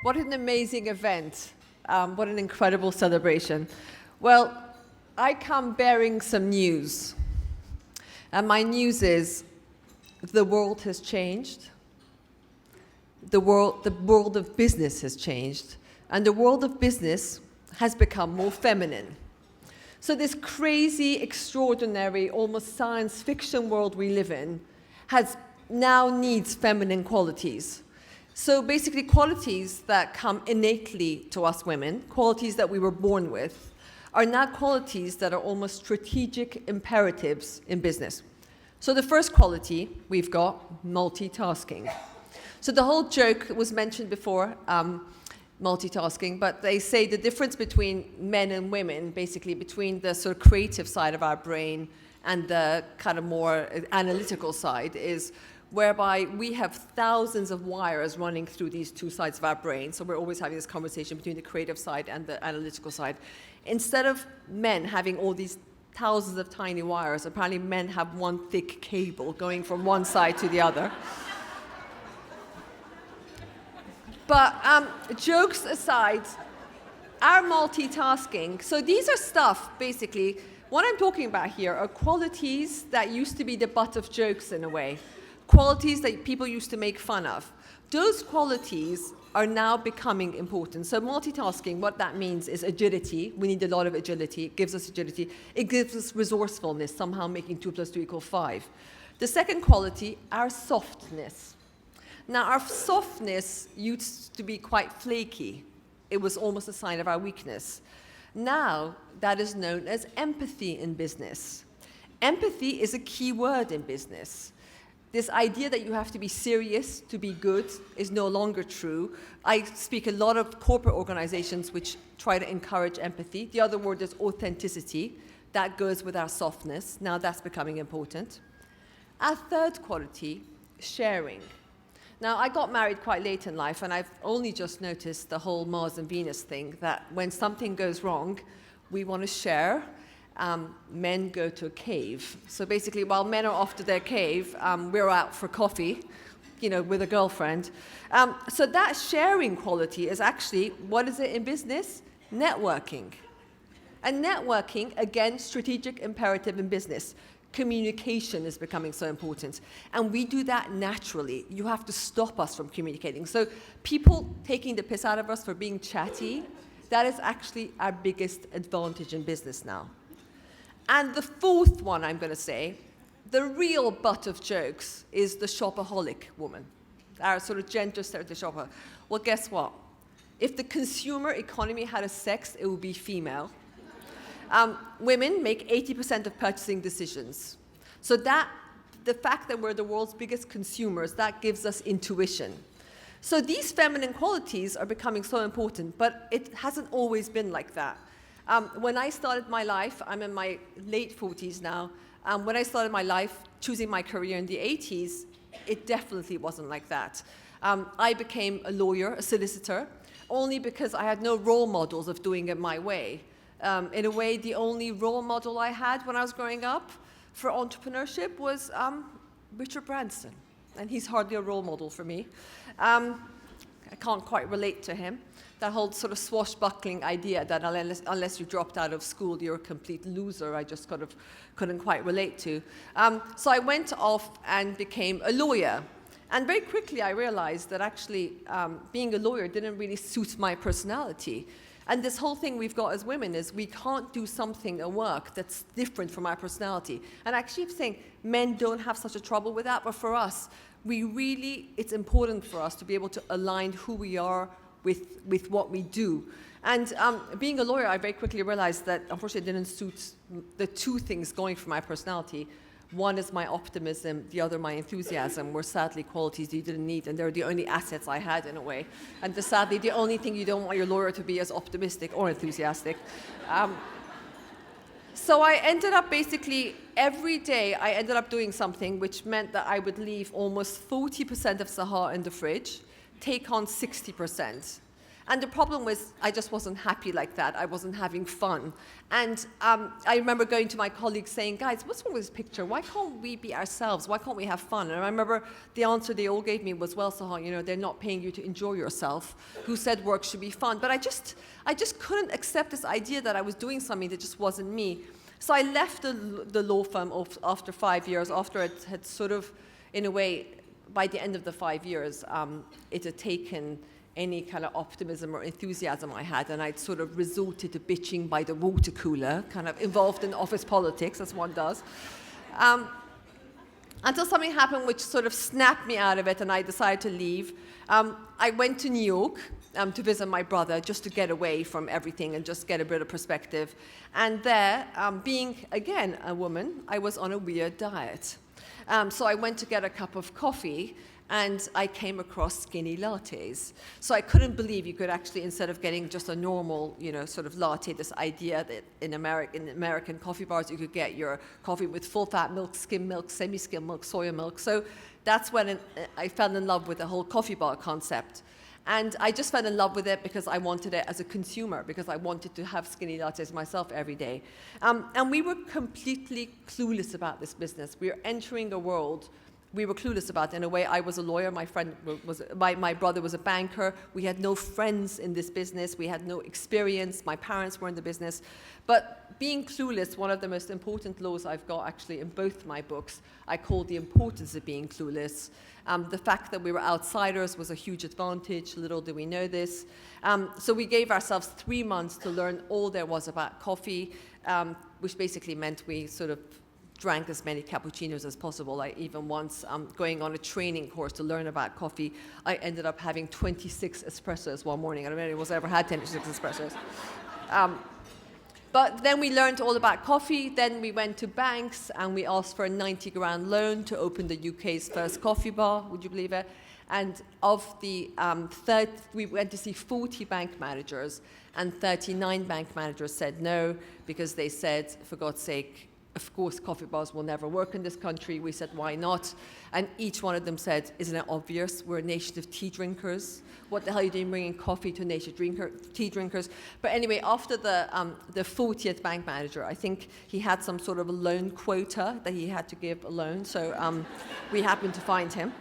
What an amazing event. What an incredible celebration. Well, I come bearing some news. And my news is the world has changed. The world of business has changed. And the world of business has become more feminine. So this crazy, extraordinary, almost science fiction world we live in now needs feminine qualities. So basically qualities that come innately to us women, qualities that we were born with, are now qualities that are almost strategic imperatives in business. So the first quality we've got, multitasking. So the whole joke was mentioned before, multitasking, but they say the difference between men and women, basically between the sort of creative side of our brain and the kind of more analytical side, is whereby we have thousands of wires running through these two sides of our brain. So we're always having this conversation between the creative side and the analytical side. Instead of men having all these thousands of tiny wires, apparently men have one thick cable going from one side to the other. But jokes aside, our multitasking, so these are stuff, basically, what I'm talking about here are qualities that used to be the butt of jokes in a way, qualities that people used to make fun of. Those qualities are now becoming important. So multitasking, what that means is agility. We need a lot of agility. It gives us agility. It gives us resourcefulness, somehow making 2 + 2 = 5. The second quality, our softness. Now, our softness used to be quite flaky. It was almost a sign of our weakness. Now, that is known as empathy in business. Empathy is a key word in business. This idea that you have to be serious to be good is no longer true. I speak a lot of corporate organizations which try to encourage empathy. The other word is authenticity. That goes with our softness. Now that's becoming important. Our third quality, sharing. Now, I got married quite late in life, and I've only just noticed the whole Mars and Venus thing, that when something goes wrong, we want to share. Men go to a cave. So basically, while men are off to their cave, we're out for coffee, with a girlfriend. So that sharing quality is actually, what is it in business? Networking. And networking, again, strategic imperative in business. Communication is becoming so important. And we do that naturally. You have to stop us from communicating. So people taking the piss out of us for being chatty, that is actually our biggest advantage in business now. And the fourth one I'm going to say, the real butt of jokes, is the Shopaholic Woman. Our sort of gender stereotype shopper. Well, guess what? If the consumer economy had a sex, it would be female. Women make 80% of purchasing decisions. So the fact that we're the world's biggest consumers, that gives us intuition. So these feminine qualities are becoming so important, but it hasn't always been like that. When I started my life, I'm in my late 40s now, when I started my life choosing my career in the 80s, it definitely wasn't like that. I became a lawyer, a solicitor, only because I had no role models of doing it my way. In a way, the only role model I had when I was growing up for entrepreneurship was Richard Branson, and he's hardly a role model for me. I can't quite relate to him. That whole sort of swashbuckling idea that unless you dropped out of school, you're a complete loser, I just kind of couldn't quite relate to. So I went off and became a lawyer. And very quickly I realized that actually being a lawyer didn't really suit my personality. And this whole thing we've got as women is we can't do something at work that's different from our personality. And I keep saying men don't have such a trouble with that, but for us, it's important for us to be able to align who we are with what we do. And being a lawyer, I very quickly realized that unfortunately it didn't suit the two things going for my personality. One is my optimism, the other my enthusiasm, were sadly qualities you didn't need, and they're the only assets I had in a way. And sadly, the only thing you don't want your lawyer to be is optimistic or enthusiastic. So I ended up basically, every day I ended up doing something which meant that I would leave almost 40% of Sahar in the fridge, take on 60%. And the problem was I just wasn't happy like that. I wasn't having fun. And I remember going to my colleagues saying, guys, what's wrong with this picture? Why can't we be ourselves? Why can't we have fun? And I remember the answer they all gave me was, well, Sahar, they're not paying you to enjoy yourself. Who said work should be fun? But I just couldn't accept this idea that I was doing something that just wasn't me. So I left the law firm after 5 years, after it had sort of, in a way, by the end of the 5 years, it had taken any kind of optimism or enthusiasm I had, and I'd sort of resorted to bitching by the water cooler, kind of involved in office politics, as one does. Until something happened which sort of snapped me out of it, and I decided to leave. I went to New York to visit my brother, just to get away from everything and just get a bit of perspective. And there, being, again, a woman, I was on a weird diet. So I went to get a cup of coffee, and I came across skinny lattes. So I couldn't believe you could actually, instead of getting just a normal, sort of latte, this idea that in American coffee bars, you could get your coffee with full-fat milk, skim milk, semi-skim milk, soya milk. So that's when I fell in love with the whole coffee bar concept. And I just fell in love with it because I wanted it as a consumer, because I wanted to have skinny lattes myself every day. And we were completely clueless about this business. We were entering a world we were clueless about. In a way, I was a lawyer, my brother was a banker. We had no friends in this business. We had no experience. My parents were in the business. But being clueless, one of the most important laws I've got actually in both my books, I call the importance of being clueless. The fact that we were outsiders was a huge advantage. Little do we know this. So we gave ourselves 3 months to learn all there was about coffee, which basically meant we sort of drank as many cappuccinos as possible. I even once, going on a training course to learn about coffee, I ended up having 26 espressos one morning. I don't know if anyone's ever had 26 espressos. But then we learned all about coffee. Then we went to banks and we asked for a 90 grand loan to open the UK's first coffee bar. Would you believe it? And of the we went to see 40 bank managers, and 39 bank managers said no, because they said, for God's sake, of course, coffee bars will never work in this country. We said, why not? And each one of them said, isn't it obvious? We're a nation of tea drinkers. What the hell are you doing bringing coffee to a nation of tea drinkers? But anyway, after the 40th bank manager, I think he had some sort of a loan quota that he had to give a loan. So we happened to find him.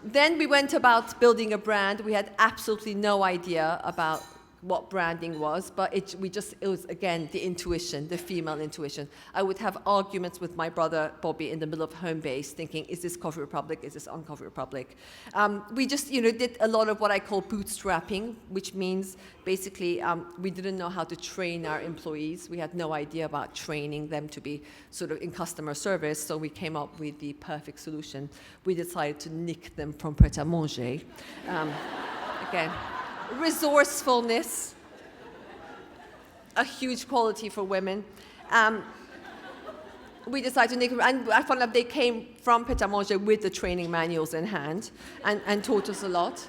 Then we went about building a brand. We had absolutely no idea about what branding was, but it was, again, the intuition, the female intuition. I would have arguments with my brother, Bobby, in the middle of home base, thinking, is this Coffee Republic? Is this on Coffee Republic? We just, did a lot of what I call bootstrapping, which means basically we didn't know how to train our employees. We had no idea about training them to be sort of in customer service, so we came up with the perfect solution. We decided to nick them from Pret-a-Manger. Again, resourcefulness, a huge quality for women. We decided to nick them, and I found out they came from Pret-a-Manger with the training manuals in hand and taught us a lot.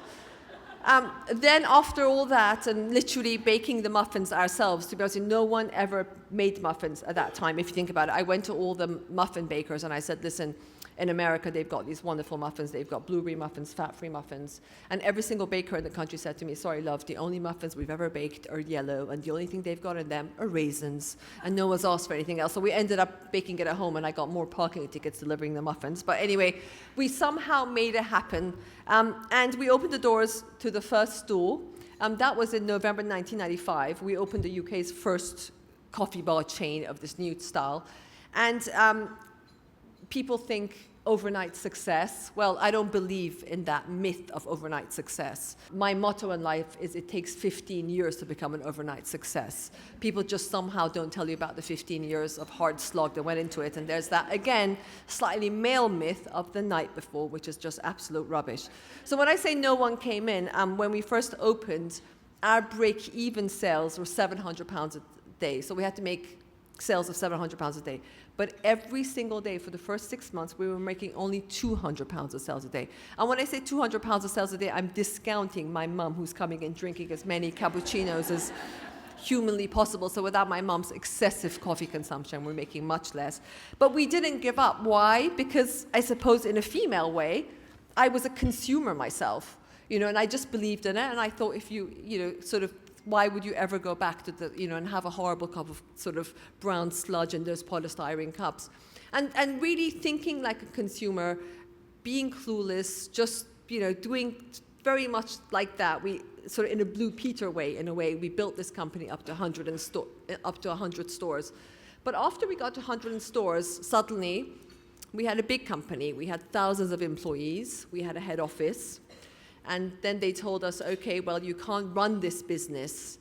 Then after all that, and literally baking the muffins ourselves, to be honest, no one ever made muffins at that time, if you think about it. I went to all the muffin bakers and I said, listen, in America, they've got these wonderful muffins. They've got blueberry muffins, fat-free muffins. And every single baker in the country said to me, sorry, love, the only muffins we've ever baked are yellow, and the only thing they've got in them are raisins. And no one's asked for anything else. So we ended up baking it at home, and I got more parking tickets delivering the muffins. But anyway, we somehow made it happen. And we opened the doors to the first store. That was in November 1995. We opened the UK's first coffee bar chain of this new style. And people think overnight success. Well, I don't believe in that myth of overnight success. My motto in life is it takes 15 years to become an overnight success. People just somehow don't tell you about the 15 years of hard slog that went into it. And there's that, again, slightly male myth of the night before, which is just absolute rubbish. So when I say no one came in, when we first opened, our break-even sales were £700 a day. So we had to make sales of £700 a day. But every single day for the first 6 months, we were making only £200 of sales a day. And when I say £200 of sales a day, I'm discounting my mum, who's coming in drinking as many cappuccinos as humanly possible. So without my mum's excessive coffee consumption, we're making much less. But we didn't give up. Why? Because I suppose in a female way, I was a consumer myself. and I just believed in it, and I thought if why would you ever go back to and have a horrible cup of sort of brown sludge in those polystyrene cups? And really thinking like a consumer, being clueless, just, doing very much like that. We sort of in a Blue Peter way, in a way, we built this company up to 100 stores. But after we got to 100 stores, suddenly we had a big company. We had thousands of employees. We had a head office. And then they told us, okay, well, you can't run this business,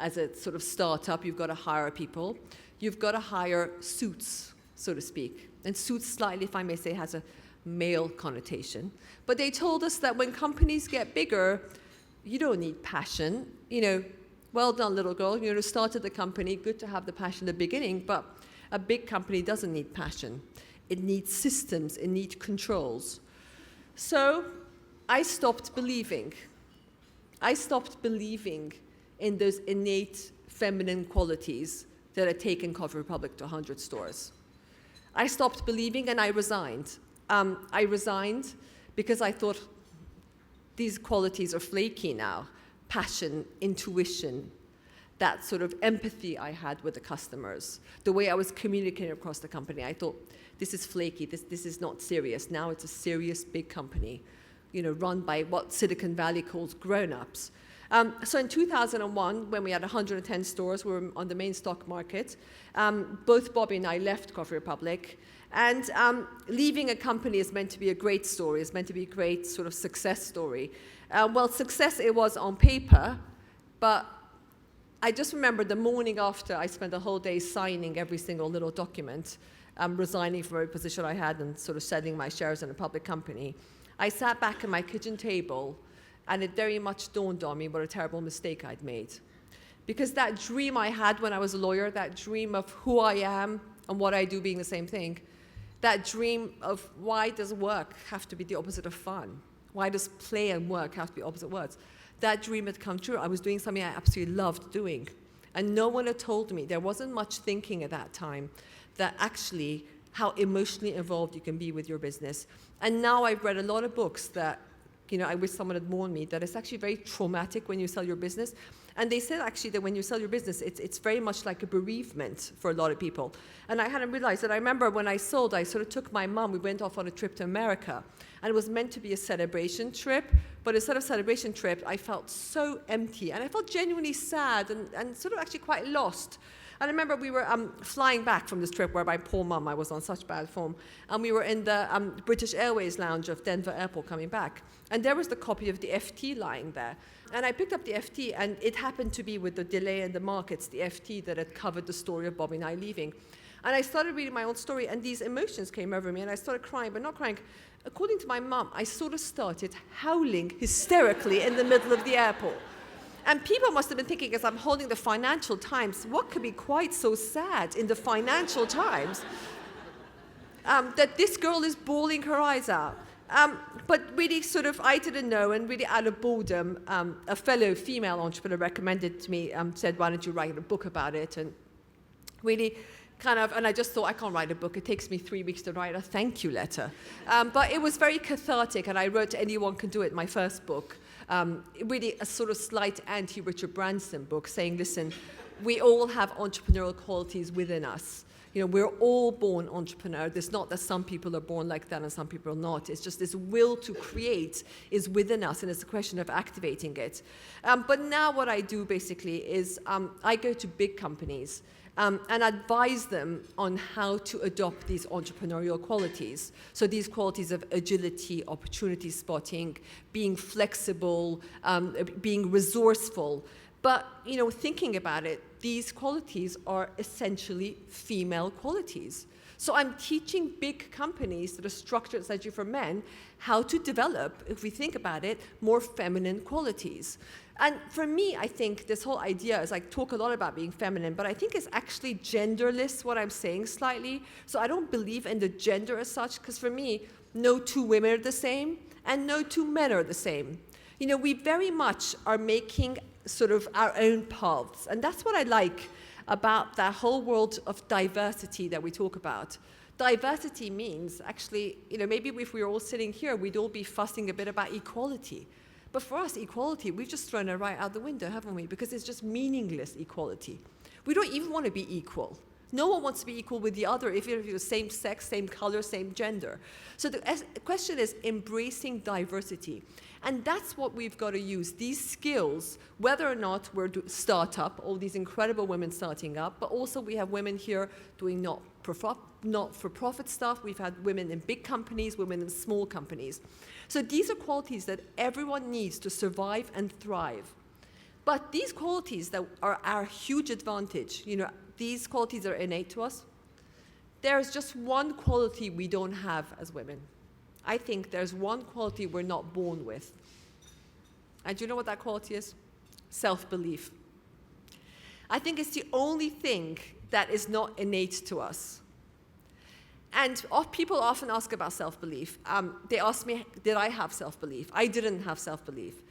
as a sort of startup. You've got to hire people. You've got to hire suits, so to speak. And suits slightly, if I may say, has a male connotation. But they told us that when companies get bigger, you don't need passion. Well done, little girl. Started the company. Good to have the passion at the beginning. But a big company doesn't need passion. It needs systems. It needs controls. So I stopped believing. I stopped believing in those innate feminine qualities that had taken Coffee Republic to 100 stores. I stopped believing and I resigned. I resigned because I thought these qualities are flaky now. Passion, intuition, that sort of empathy I had with the customers, the way I was communicating across the company. I thought, this is flaky, this is not serious. Now it's a serious big company, run by what Silicon Valley calls grown-ups. So in 2001, when we had 110 stores, we were on the main stock market. Both Bobby and I left Coffee Republic. And leaving a company is meant to be a great story. It's meant to be a great sort of success story. Well, success it was on paper, but I just remember the morning after, I spent the whole day signing every single little document, resigning from every position I had and sort of selling my shares in a public company. I sat back at my kitchen table, and it very much dawned on me what a terrible mistake I'd made. Because that dream I had when I was a lawyer, that dream of who I am and what I do being the same thing, that dream of why does work have to be the opposite of fun? Why does play and work have to be opposite words? That dream had come true. I was doing something I absolutely loved doing. And no one had told me, there wasn't much thinking at that time, that actually how emotionally involved you can be with your business. And now I've read a lot of books that, I wish someone had warned me that it's actually very traumatic when you sell your business. And they said actually that when you sell your business, it's very much like a bereavement for a lot of people. And I hadn't realized that. I remember when I sold, I sort of took my mom, we went off on a trip to America. And it was meant to be a celebration trip, but instead of celebration trip, I felt so empty. And I felt genuinely sad and sort of actually quite lost. And I remember we were flying back from this trip where my poor mum, I was on such bad form, and we were in the British Airways lounge of Denver Airport coming back. And there was the copy of the FT lying there. And I picked up the FT, and it happened to be with the delay in the markets, the FT that had covered the story of Bobby and I leaving. And I started reading my own story, and these emotions came over me, and I started crying, but not crying. According to my mum, I sort of started howling hysterically in the middle of the airport. And people must have been thinking, as I'm holding the Financial Times, what could be quite so sad in the Financial Times that this girl is bawling her eyes out. But really sort of, I didn't know, and really out of boredom, a fellow female entrepreneur recommended to me, said, why don't you write a book about it? And really kind of, and I just thought, I can't write a book. It takes me 3 weeks to write a thank you letter. But it was very cathartic, and I wrote Anyone Can Do It, my first book. Really a sort of slight anti-Richard Branson book saying, listen, we all have entrepreneurial qualities within us. We're all born entrepreneur. It's not that some people are born like that and some people are not. It's just this will to create is within us, and it's a question of activating it. But now what I do basically is I go to big companies and advise them on how to adopt these entrepreneurial qualities. So these qualities of agility, opportunity spotting, being flexible, being resourceful. But, thinking about it, these qualities are essentially female qualities. So I'm teaching big companies that are structured essentially for men how to develop, if we think about it, more feminine qualities. And for me, I think this whole idea is I talk a lot about being feminine, but I think it's actually genderless, what I'm saying slightly. So I don't believe in the gender as such, because for me, no two women are the same, and no two men are the same. We very much are making sort of our own paths. And that's what I like about that whole world of diversity that we talk about. Diversity means actually, maybe if we were all sitting here, we'd all be fussing a bit about equality. But for us, equality, we've just thrown it right out the window, haven't we? Because it's just meaningless equality. We don't even want to be equal. No one wants to be equal with the other if you're the same sex, same color, same gender. So the question is embracing diversity. And that's what we've got to use, these skills, whether or not we're startup, all these incredible women starting up, but also we have women here doing not-for-profit stuff. We've had women in big companies, women in small companies. So these are qualities that everyone needs to survive and thrive. But these qualities that are our huge advantage, these qualities are innate to us. There's just one quality we don't have as women. I think there's one quality we're not born with. And do you know what that quality is? Self-belief. I think it's the only thing that is not innate to us. And people often ask about self-belief. They ask me, did I have self-belief? I didn't have self-belief.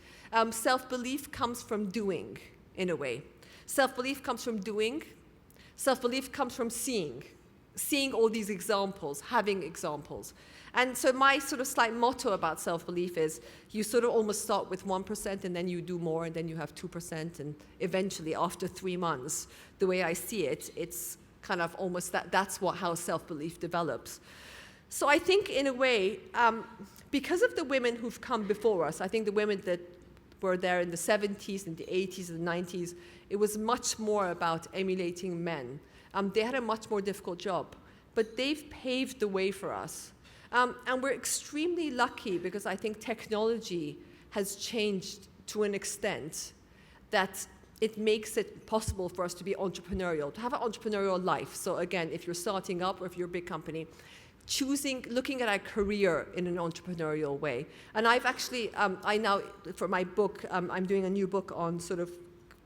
Self-belief comes from doing, in a way. Self-belief comes from doing. Self-belief comes from seeing all these examples, having examples. And so my sort of slight motto about self-belief is you sort of almost start with 1% and then you do more and then you have 2% and eventually after 3 months, the way I see it, it's kind of almost that's how self-belief develops. So I think in a way, because of the women who've come before us, I think the women that were there in the 70s and the 80s and the 90s, it was much more about emulating men. They had a much more difficult job, but they've paved the way for us. And we're extremely lucky because I think technology has changed to an extent that it makes it possible for us to be entrepreneurial, to have an entrepreneurial life. So again, if you're starting up or if you're a big company, looking at our career in an entrepreneurial way. And I've actually, I now, for my book, I'm doing a new book on sort of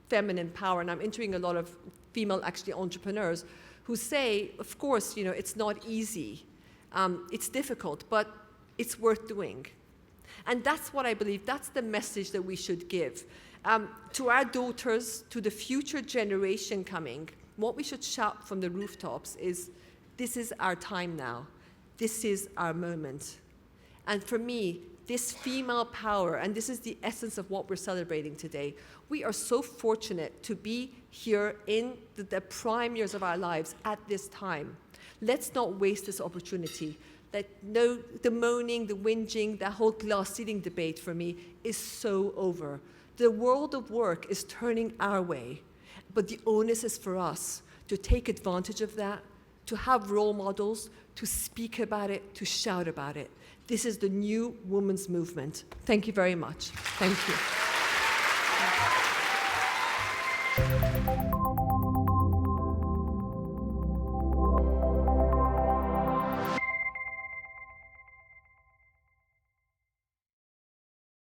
feminine power, and I'm interviewing a lot of female actually entrepreneurs who say, of course, it's not easy. It's difficult, but it's worth doing. And that's what I believe, that's the message that we should give. To our daughters, to the future generation coming, what we should shout from the rooftops is, this is our time now. This is our moment. And for me, this female power, and this is the essence of what we're celebrating today, we are so fortunate to be here in the prime years of our lives at this time. Let's not waste this opportunity. The moaning, the whinging, that whole glass ceiling debate for me is so over. The world of work is turning our way, but the onus is for us to take advantage of that, to have role models, to speak about it, to shout about it. This is the new women's movement. Thank you very much. Thank you.